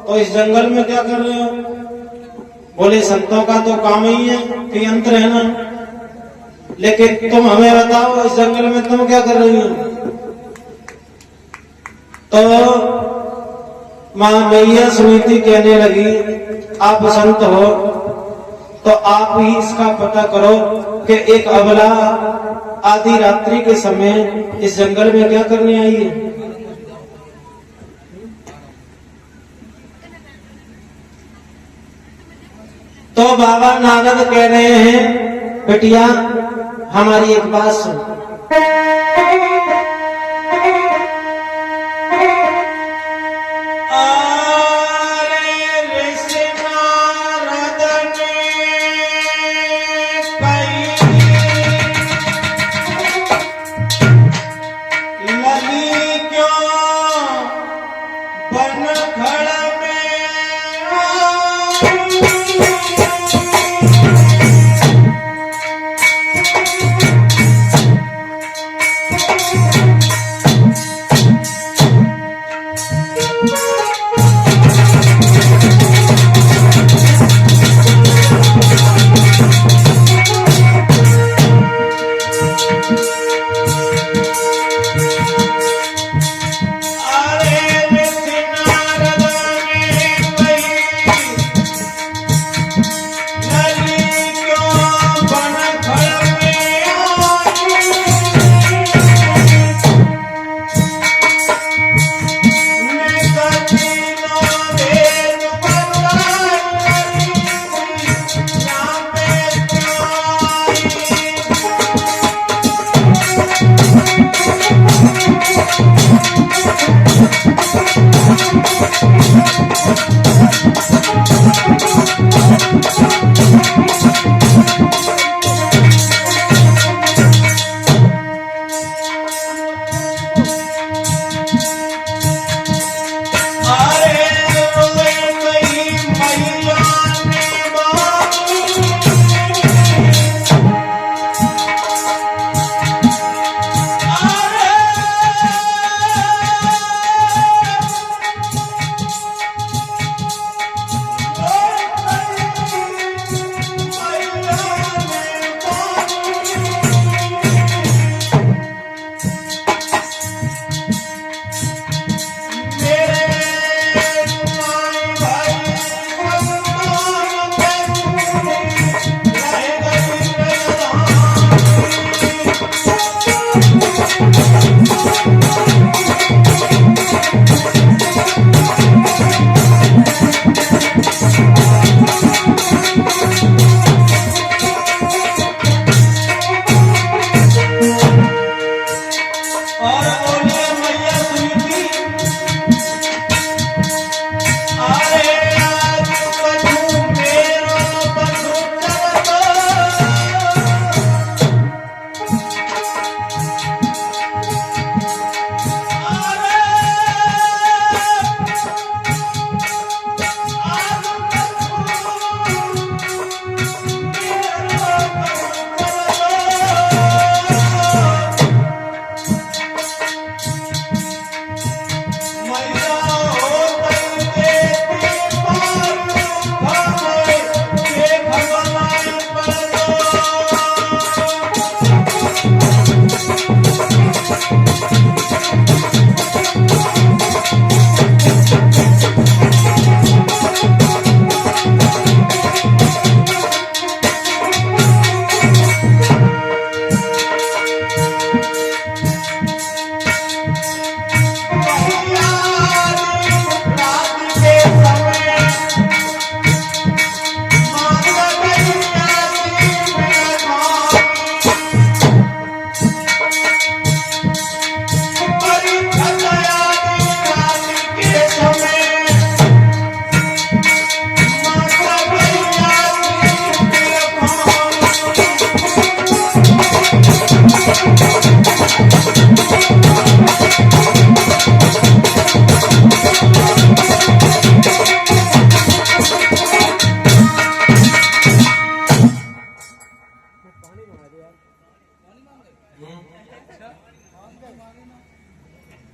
तो इस जंगल में क्या कर रहे हो? बोले संतों का तो काम ही है कि यंत्र है ना, लेकिन तुम हमें बताओ इस जंगल में तुम क्या कर रही हो? तो मां मैया सुनीति कहने लगी, आप संत हो तो आप ही इसका पता करो कि एक अबला आधी रात्रि के समय इस जंगल में क्या करने आई है। तो बाबा नारद कह रहे हैं, बेटिया हमारी एक बात सुन।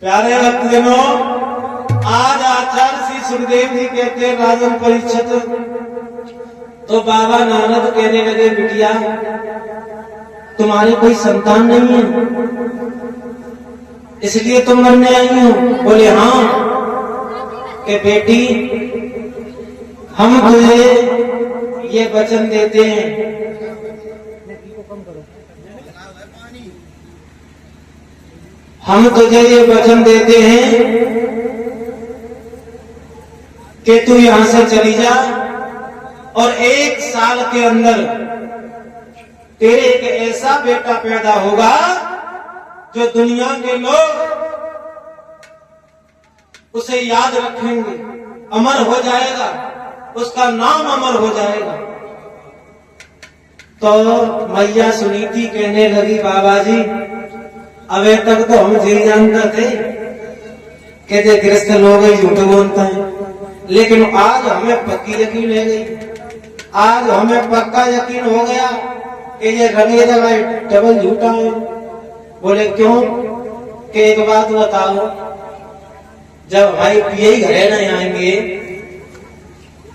प्यारे भक्तजनों, आज आचार्य श्री सुखदेव जी कहते हैं राजन परीक्षित, तो बाबा नारद कहने लगे बिटिया तुम्हारी कोई संतान नहीं है इसलिए तुम मरने आई हो? बोले हाँ। कि बेटी हम तुझे ये वचन देते हैं हम तुझे ये वचन देते हैं कि तू यहां से चली जा और 1 साल के अंदर तेरे एक ऐसा बेटा पैदा होगा जो दुनिया के लोग उसे याद रखेंगे, अमर हो जाएगा, उसका नाम अमर हो जाएगा। तो मैया सुनीति कहने लगी बाबा जी अबे तक तो हम यही जानते थे कि जे गृहस्थ लोग झूठ बोलता है, लेकिन आज हमें पक्की यकीन हो गई, आज हमें पक्का यकीन हो गया कि ये रंगे रंगा डबल झूठा है। बोले क्यों? कि एक बात बताओ, जब हमारी पिए ही घरे नहीं आएंगे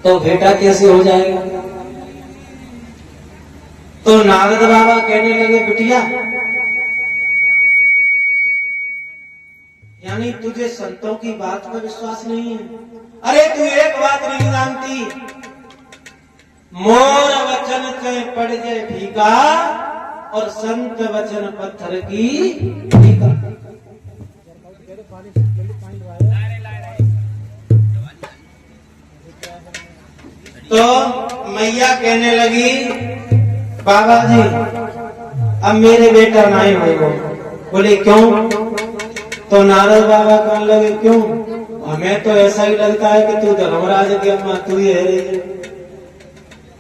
तो बेटा कैसे हो जाएगा? तो नारद बाबा कहने लगे बिटिया यानी तुझे संतों की बात पर विश्वास नहीं है? अरे तू एक बात नहीं जानती, मोर वचन से पड़ जाए फीका और संत वचन पत्थर की फीका। तो मैया कहने लगी बाबा जी अब मेरे बेटा नहीं होगा। बोले क्यों? तो नारद बाबा कहने लगे क्यों? हमें तो ऐसा ही लगता है कि तू धर्मराज की अम्मा तू ही है।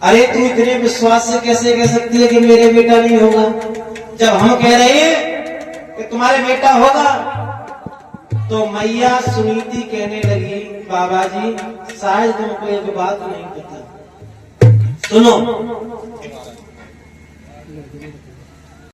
अरे तू इतने विश्वास से कैसे कह सकती है कि मेरे बेटा नहीं होगा, जब हम कह रहे हैं कि तुम्हारे बेटा होगा? तो मैया सुनीति कहने लगी बाबा जी शायद तुमको एक बात नहीं पता, सुनो